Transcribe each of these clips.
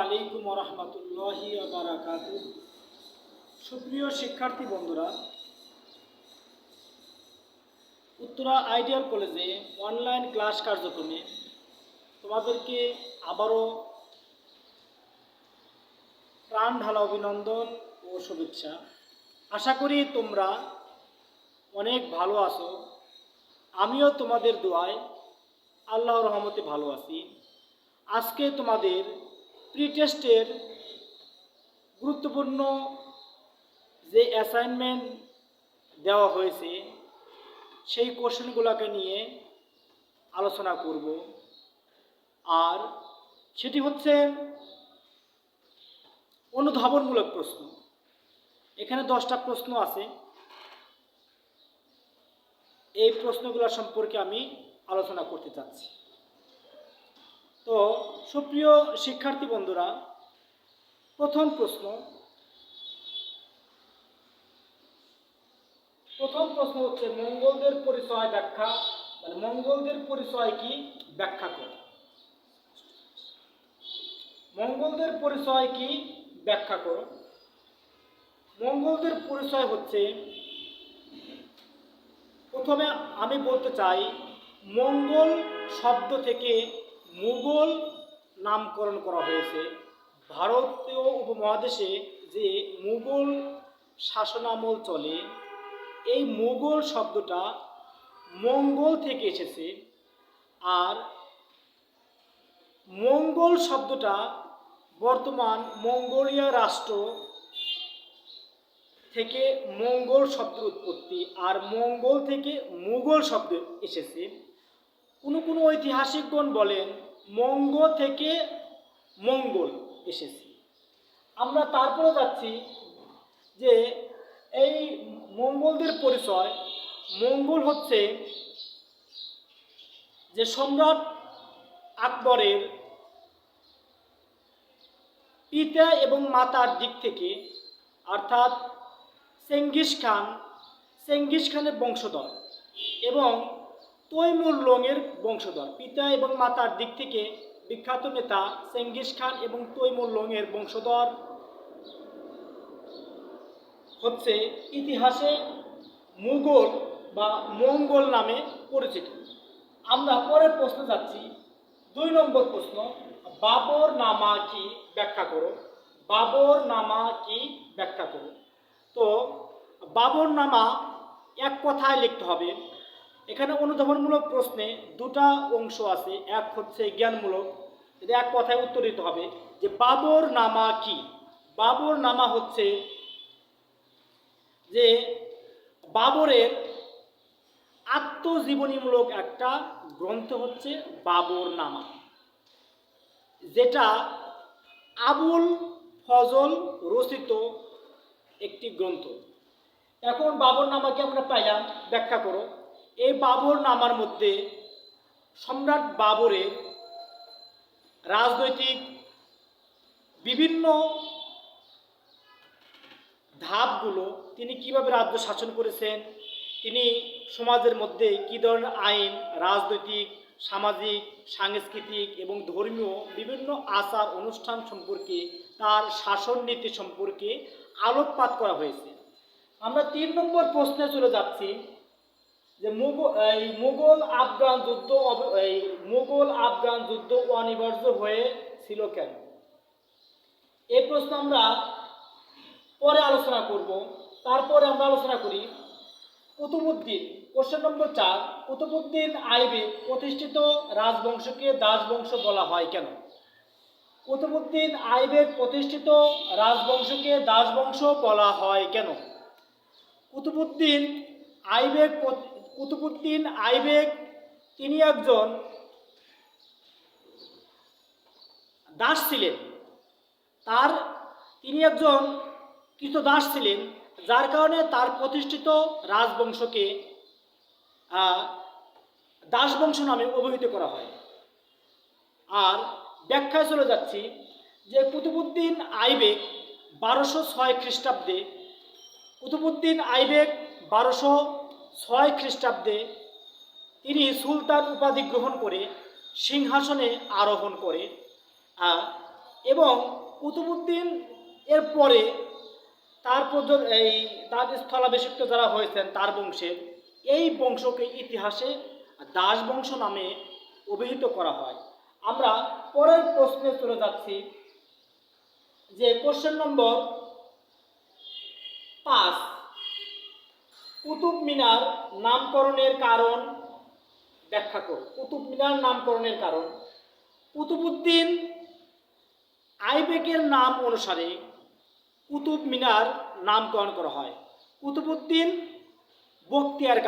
আলাইকুম রহমতুল্লাহি বারাকাতুহু। সুপ্রিয় শিক্ষার্থী বন্ধুরা, উত্তরা আইডিয়াল কলেজে অনলাইন ক্লাস কার্যক্রমে তোমাদেরকে আবারও প্রাণ ঢালা অভিনন্দন ও শুভেচ্ছা। আশা করি তোমরা অনেক ভালো আছো। আমিও তোমাদের দোয়ায় আল্লাহর রহমতে ভালো আছি। আজকে তোমাদের প্রি টেস্টের গুরুত্বপূর্ণ যে অ্যাসাইনমেন্ট দেওয়া হয়েছে সেই কোশ্চেনগুলোকে নিয়ে আলোচনা করব। আর সেটি হচ্ছে অনুধাবনমূলক প্রশ্ন। এখানে 10টা প্রশ্ন আছে। এই প্রশ্নগুলো সম্পর্কে আমি আলোচনা করতে চাচ্ছি। তো সুপ্রিয় শিক্ষার্থী বন্ধুরা, প্রথম প্রশ্ন হচ্ছে মঙ্গলদের পরিচয় ব্যাখ্যা, মানে মঙ্গলদের পরিচয় কি ব্যাখ্যা করো। মঙ্গলদের পরিচয় কি ব্যাখ্যা করো। মঙ্গলদের পরিচয় হচ্ছে, প্রথমে আমি বলতে চাই, মঙ্গল শব্দ থেকে মুঘল নামকরণ করা হয়েছে। ভারতীয় উপমহাদেশে যে মুঘল শাসনামল চলে, এই মুঘল শব্দটা মঙ্গল থেকে এসেছে। আর মঙ্গল শব্দটা বর্তমান মঙ্গোলিয়া রাষ্ট্র থেকে মঙ্গল শব্দের উৎপত্তি, আর মঙ্গল থেকে মুঘল শব্দ এসেছে। কোনো ঐতিহাসিকগণ বলেন মঙ্গ থেকে মঙ্গল এসেছে। আমরা তারপরে যাচ্ছি যে এই মঙ্গলদের পরিচয়, মঙ্গল হচ্ছে যে সম্রাট আকবরের পিতা এবং মাতার দিক থেকে, অর্থাৎ চেঙ্গিস খানের বংশধর এবং তৈমুর লংয়ের বংশধর। পিতা এবং মাতার দিক থেকে বিখ্যাত নেতা চেঙ্গিস খান এবং তৈমুর লংয়ের বংশধর হচ্ছে ইতিহাসে মুঘল বা মঙ্গল নামে পরিচিত। আমরা পরের প্রশ্নে যাচ্ছি। 2 নম্বর প্রশ্ন, বাবর নামা কি ব্যাখ্যা করো। বাবর নামা কি ব্যাখ্যা করো। তো বাবর নামা এক কথায় লিখতে হবে। এখানে অনুধাবনমূলক প্রশ্নে 2টা অংশ আছে। এক হচ্ছে জ্ঞানমূলক, এটা এক কথায় উত্তর দিতে হবে যে বাবর নামা কি। বাবর নামা হচ্ছে যে বাবরের আত্মজীবনীমূলক একটা গ্রন্থ হচ্ছে বাবর নামা, যেটা আবুল ফজল রচিত একটি গ্রন্থ। এখন বাবর নামাকে আমরা পাইলাম, ব্যাখ্যা করো। এই বাবর নামার মধ্যে সম্রাট বাবরের রাজনৈতিক বিভিন্ন ধাপগুলো, তিনি কিভাবে রাজ্য শাসন করেছেন, তিনি সমাজের মধ্যে কী ধরনের আইন, রাজনৈতিক, সামাজিক, সাংস্কৃতিক এবং ধর্মীয় বিভিন্ন আচার অনুষ্ঠান সম্পর্কে, তার শাসন নীতি সম্পর্কে আলোকপাত করা হয়েছে। আমরা 3 নম্বর প্রশ্নে চলে যাচ্ছি যে মুঘল আফগান যুদ্ধ অনিবার্য হয়েছিল কেন। এই প্রশ্ন আমরা পরে আলোচনা করব। তারপরে আমরা আলোচনা করি কুতুবউদ্দিন। কোশ্চেন নম্বর 4, কুতুবউদ্দিন আইবেক প্রতিষ্ঠিত রাজবংশকে দাসবংশ বলা হয় কেন। কুতুবউদ্দিন আইবেক প্রতিষ্ঠিত রাজবংশকে দাসবংশ বলা হয় কেন। কুতুবউদ্দিন আইবেক তিনি একজন দাস ছিলেন। তিনি একজন কৃতদাস ছিলেন, যার কারণে তার প্রতিষ্ঠিত রাজবংশকে দাসবংশ নামে অভিহিত করা হয়। আর ব্যাখ্যায় চলে যাচ্ছি যে কুতুবউদ্দিন আইবেক 1206 খ্রিস্টাব্দে, কুতুবউদ্দিন আইবেক 1206 খ্রিস্টাব্দে তিনি সুলতান উপাধি গ্রহণ করে সিংহাসনে আরোহণ করে। এবং কুতুবউদ্দিন এর পরে এই তার স্থলাভিষিক্ত যারা হয়েছেন তার বংশের, এই বংশকে ইতিহাসে দাস বংশ নামে অভিহিত করা হয়। আমরা পরের প্রশ্নে চলে যাচ্ছি, যে কোশ্চেন নম্বর 5, কুতুব মিনার নামকরণের কারণ ব্যাখ্যা করো। কুতুব মিনার নামকরণের কারণ, কুতুবউদ্দিন আইবেকের নাম অনুসারে কুতুব মিনার নামকরণ করা হয়। কুতুবউদ্দিন বখতিয়ার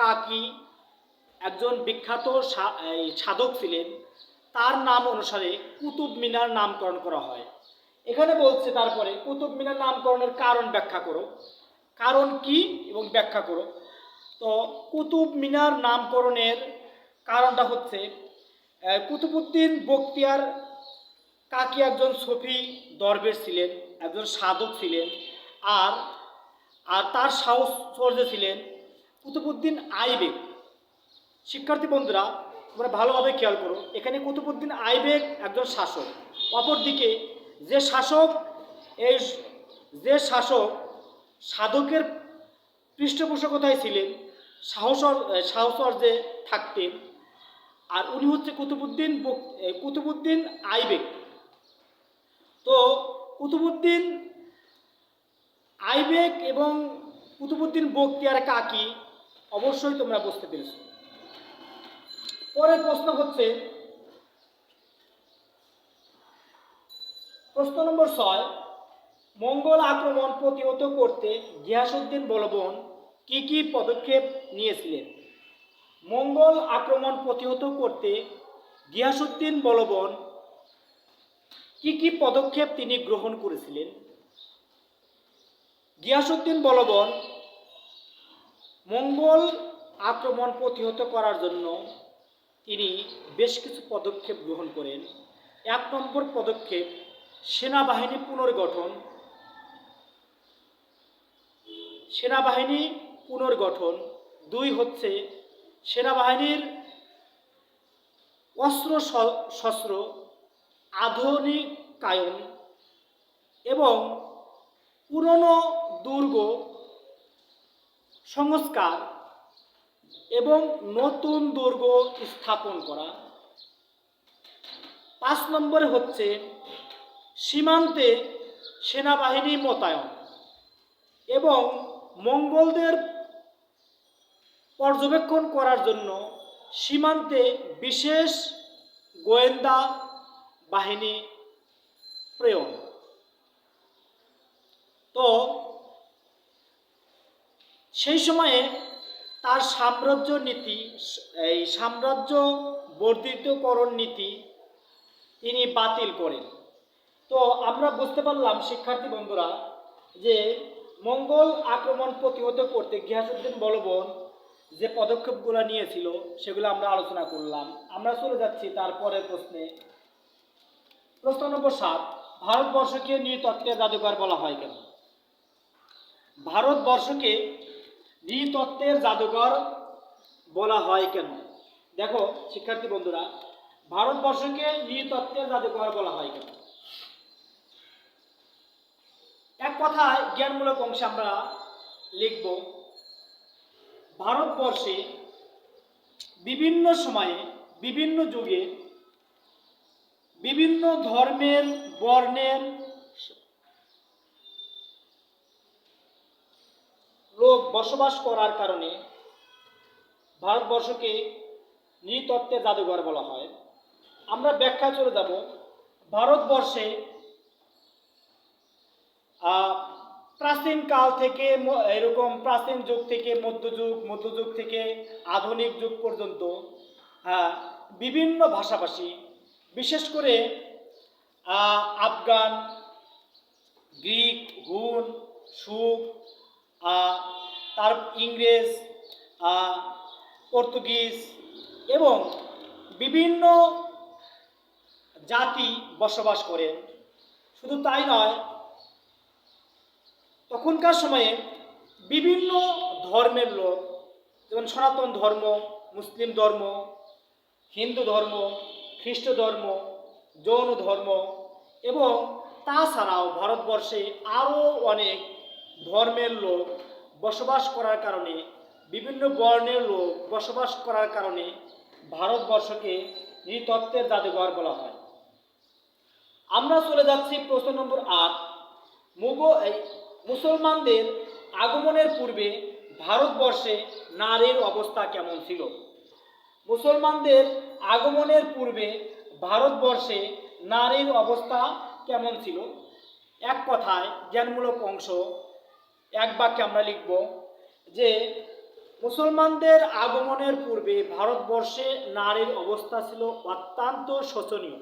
কাকি একজন বিখ্যাত সাধক ছিলেন, তার নাম অনুসারে কুতুব মিনার নামকরণ করা হয়। এখানে বলছে তারপরে কুতুব মিনার নামকরণের কারণ ব্যাখ্যা করো, কারণ কি এবং ব্যাখ্যা করো। তো কুতুব মিনার নামকরণের কারণটা হচ্ছে, কুতুবউদ্দিন বখতিয়ার কাকি একজন সুফি দরবেশ ছিলেন, একজন সাধক ছিলেন, আর তার সাহচর্য ছিলেন কুতুবউদ্দিন আইবেক। শিক্ষার্থী বন্ধুরা, তোমরা ভালোভাবে খেয়াল করো, এখানে কুতুবউদ্দিন আইবেক একজন শাসক, অপরদিকে যে শাসক সাধকের পৃষ্ঠপোষকতায় ছিলেন, সাহচর্যে থাকতেন, আর উনি হচ্ছে কুতুবউদ্দিন আইবেক। তো কুতুবউদ্দিন আইবেক এবং কুতুবউদ্দিন বখতিয়ার কাকি অবশ্যই তোমরা বুঝতে পেরেছো। পরের প্রশ্ন হচ্ছে প্রশ্ন নম্বর 6, মঙ্গল আক্রমণ প্রতিহত করতে গিয়াসউদ্দিন বলবন কি কি পদক্ষেপ নিয়েছিলেন? মঙ্গল আক্রমণ প্রতিহত করতে গিয়াসউদ্দিন বলবন কি কি পদক্ষেপ তিনি গ্রহণ করেছিলেন? গিয়াসউদ্দিন বলবন মঙ্গল আক্রমণ প্রতিহত করার জন্য তিনি বেশ কিছু পদক্ষেপ গ্রহণ করেন। 1 নম্বর পদক্ষেপ, সেনাবাহিনী পুনর্গঠন। 2 হচ্ছে সেনাবাহিনীর অস্ত্র শস্ত্র আধুনিকায়ন এবং পুরনো দুর্গ সংস্কার এবং নতুন দুর্গ স্থাপন করা। 5 নম্বরে হচ্ছে সীমান্তে সেনাবাহিনী মোতায়েন এবং মঙ্গলদের পর্যবেক্ষণ করার জন্য সীমান্তে বিশেষ গোয়েন্দা বাহিনী প্রেরণ। তো সেই সময়ে তার সাম্রাজ্য বর্ধিতকরণ নীতি তিনি বাতিল করেন। তো আমরা বুঝতে পারলাম শিক্ষার্থী বন্ধুরা যে মঙ্গল আক্রমণ প্রতিহত করতে গিয়াসউদ্দিন বলবন যে পদক্ষেপগুলো নিয়েছিল সেগুলো আমরা আলোচনা করলাম। আমরা চলে যাচ্ছি তারপরের প্রশ্নে। প্রশ্ন নম্বর 7, ভারতবর্ষকে নৃতত্ত্বের জাদুঘর বলা হয় কেন? ভারতবর্ষকে নৃতত্ত্বের জাদুঘর বলা হয় কেন? দেখো শিক্ষার্থী বন্ধুরা, ভারতবর্ষকে নৃতত্ত্বের জাদুঘর বলা হয় কেন? এক কথায় জ্ঞানমূলক অংশে আমরা লিখব, ভারতবর্ষে বিভিন্ন সময়ে বিভিন্ন যুগে বিভিন্ন ধর্মের বর্ণের লোক বসবাস করার কারণে ভারতবর্ষকে নৃতত্ত্বের জাদুঘর বলা হয়। আমরা ব্যাখ্যায় চলে যাব। ভারতবর্ষে প্রাচীন কাল থেকে এরকম প্রাচীন যুগ থেকে মধ্যযুগ থেকে আধুনিক যুগ পর্যন্ত বিভিন্ন ভাষাভাষী, বিশেষ করে আফগান, গ্রিক, হুন, সুখ, তার ইংরেজ, পর্তুগিজ এবং বিভিন্ন জাতি বসবাস করেন। শুধু তাই নয়, তখনকার সময়ে বিভিন্ন ধর্মের লোক, যেমন সনাতন ধর্ম, মুসলিম ধর্ম, হিন্দু ধর্ম, খ্রিস্ট ধর্ম, জৈন ধর্ম এবং তাছাড়াও ভারতবর্ষে আরও অনেক ধর্মের লোক বসবাস করার কারণে, বিভিন্ন বর্ণের লোক বসবাস করার কারণে ভারতবর্ষকে নৃতত্ত্বের জাদুঘর বলা হয়। আমরা চলে যাচ্ছি প্রশ্ন নম্বর 8। মুসলমানদের আগমনের পূর্বে ভারতবর্ষে নারীর অবস্থা কেমন ছিল? মুসলমানদের আগমনের পূর্বে ভারতবর্ষে নারীর অবস্থা কেমন ছিল? এক কথায় জ্ঞানমূলক অংশ, এক বাক্যে আমরা লিখব যে মুসলমানদের আগমনের পূর্বে ভারতবর্ষে নারীর অবস্থা ছিল অত্যন্ত শোচনীয়।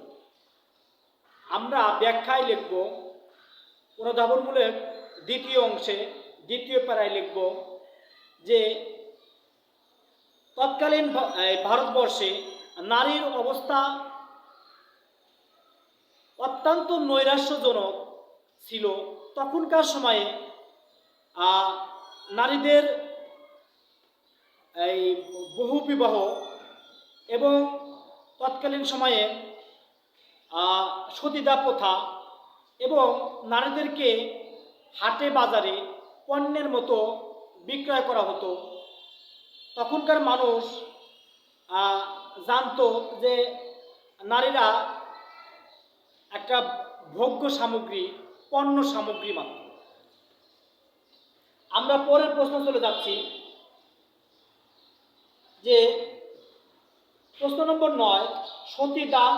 আমরা ব্যাখ্যায় লিখব অনুধাবনমূলক দ্বিতীয় অংশে, দ্বিতীয় প্যারায় লিখব যে তৎকালীন ভারতবর্ষে নারীর অবস্থা অত্যন্ত নৈরাশ্যজনক ছিল। তখনকার সময়ে নারীদের এই বহু বিবাহ এবং তৎকালীন সময়ে সতীদাহ প্রথা এবং নারীদেরকে হাটে বাজারে পণ্যের মতো বিক্রয় করা হতো। তখনকার মানুষ জানতো যে নারীরা একটা ভোগ্য সামগ্রী, পণ্য সামগ্রী মাত্র। আমরা পরের প্রশ্ন চলে যাচ্ছি যে প্রশ্ন নম্বর 9, সতীদাহ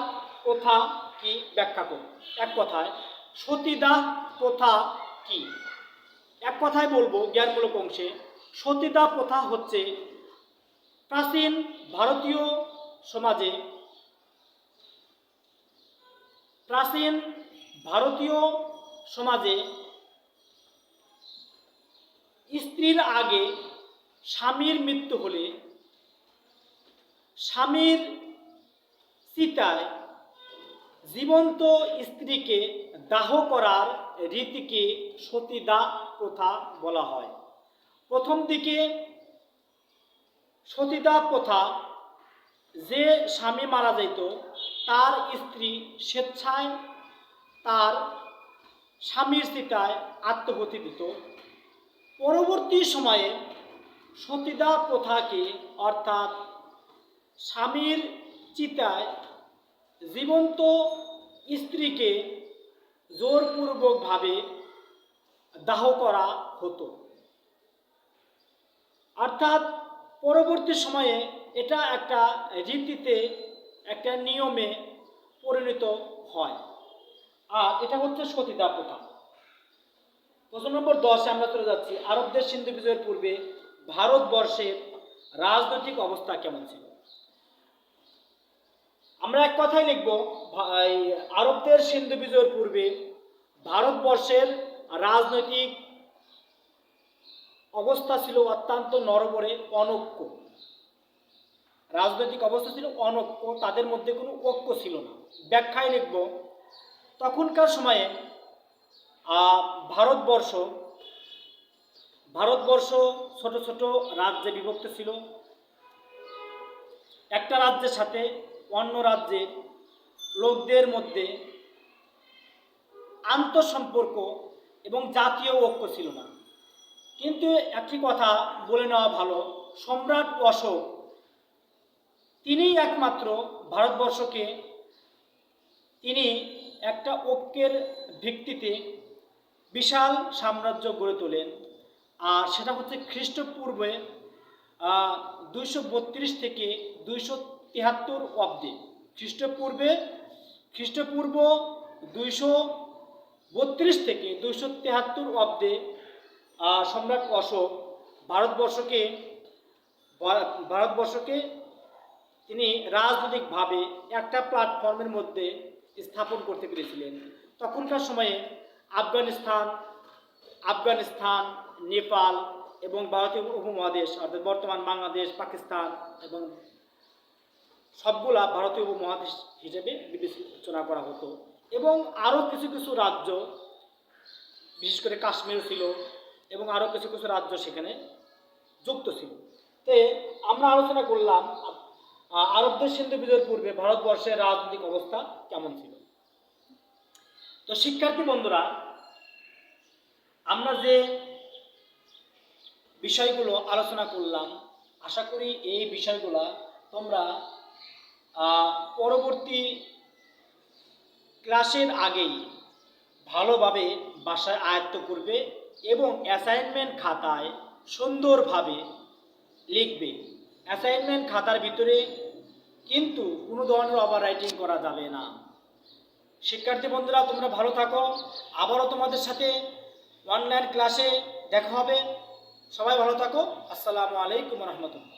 প্রথা কি ব্যাখ্যা করুন। এক কথায় সতীদাহ প্রথা কি? এক কথায় বলবো জ্ঞানমূলক অংশে, সতীদাহ প্রথা হচ্ছে প্রাচীন ভারতীয় সমাজে স্ত্রীর আগে স্বামীর মৃত্যু হলে স্বামীর চিতায় জীবন্ত স্ত্রীকে দাহ করার রীতিকে সতীদাহ প্রথা বলা হয়। প্রথম দিকে সতীদাহ প্রথা, যে স্বামী মারা যেত তার স্ত্রী স্বেচ্ছায় তার স্বামীর চিতায় আত্মহতি দিত। পরবর্তী সময়ে সতীদাহ প্রথাকে অর্থাৎ স্বামীর চিতায় জীবন্ত স্ত্রীকে জোরপূর্বকভাবে দাহ করা হতো। অর্থাৎ পরবর্তী সময়ে এটা একটা রীতিতে, একটা নিয়মে পরিণত হয়। আর এটা হচ্ছে সতীদাহ প্রথা। প্রশ্ন নম্বর 10 আমরা চলে যাচ্ছি। আরবদের সিন্ধু বিজয়ের পূর্বে ভারতবর্ষের রাজনৈতিক অবস্থা কেমন ছিল? আমরা এক কথায় লিখব, আরবদের সিন্ধু বিজয়ের পূর্বে ভারতবর্ষের রাজনৈতিক অবস্থা ছিল অত্যন্ত নরবরে, অনৈক্য। রাজনৈতিক অবস্থা ছিল অনৈক্য, তাদের মধ্যে কোনো ঐক্য ছিল না। ব্যাখ্যায় লিখব, তখনকার সময়ে ভারতবর্ষ ছোট ছোট রাজ্যে বিভক্ত ছিল। একটা রাজ্যের সাথে অন্য রাজ্যের লোকদের মধ্যে আন্তঃসম্পর্ক এবং জাতীয় ঐক্য ছিল না। কিন্তু একটি কথা বলে নেওয়া ভালো, সম্রাট অশোক তিনিই একমাত্র ভারতবর্ষকে তিনি একটা ঐক্যের ভিত্তিতে বিশাল সাম্রাজ্য গড়ে তোলেন। আর সেটা হচ্ছে খ্রিস্টপূর্বে 232 থেকে 273 অব্দে। খ্রিস্টপূর্ব 232 থেকে 273 অব্দে সম্রাট অশোক ভারতবর্ষকে তিনি রাজনৈতিকভাবে একটা প্ল্যাটফর্মের মধ্যে স্থাপন করতে পেরেছিলেন। তখনকার সময়ে আফগানিস্তান, নেপাল এবং ভারতীয় উপমহাদেশ অর্থাৎ বর্তমান বাংলাদেশ, পাকিস্তান এবং সবগুলা ভারতীয় উপমহাদেশ হিসেবে বিবেচনা করা হতো। এবং আরও কিছু কিছু রাজ্য, বিশেষ করে কাশ্মীর ছিল এবং আরও কিছু কিছু রাজ্য সেখানে যুক্ত ছিল। তে আমরা আলোচনা করলাম আরব দেশ সিন্ধু বিজয়ের পূর্বে ভারতবর্ষের রাজনৈতিক অবস্থা কেমন ছিল। তো শিক্ষার্থী বন্ধুরা, আমরা যে বিষয়গুলো আলোচনা করলাম, আশা করি এই বিষয়গুলো তোমরা পরবর্তী ক্লাসের আগেই ভালোভাবে বাসায় আয়ত্ত করবে এবং অ্যাসাইনমেন্ট খাতায় সুন্দরভাবে লিখবে। অ্যাসাইনমেন্ট খাতার ভিতরে কিন্তু কোনো ধরনের ওভার রাইটিং করা যাবে না। শিক্ষার্থী বন্ধুরা, তোমরা ভালো থাকো। আবারও তোমাদের সাথে অনলাইন ক্লাসে দেখা হবে। সবাই ভালো থাকো। আসসালামু আলাইকুম রহমতুল্লাহ।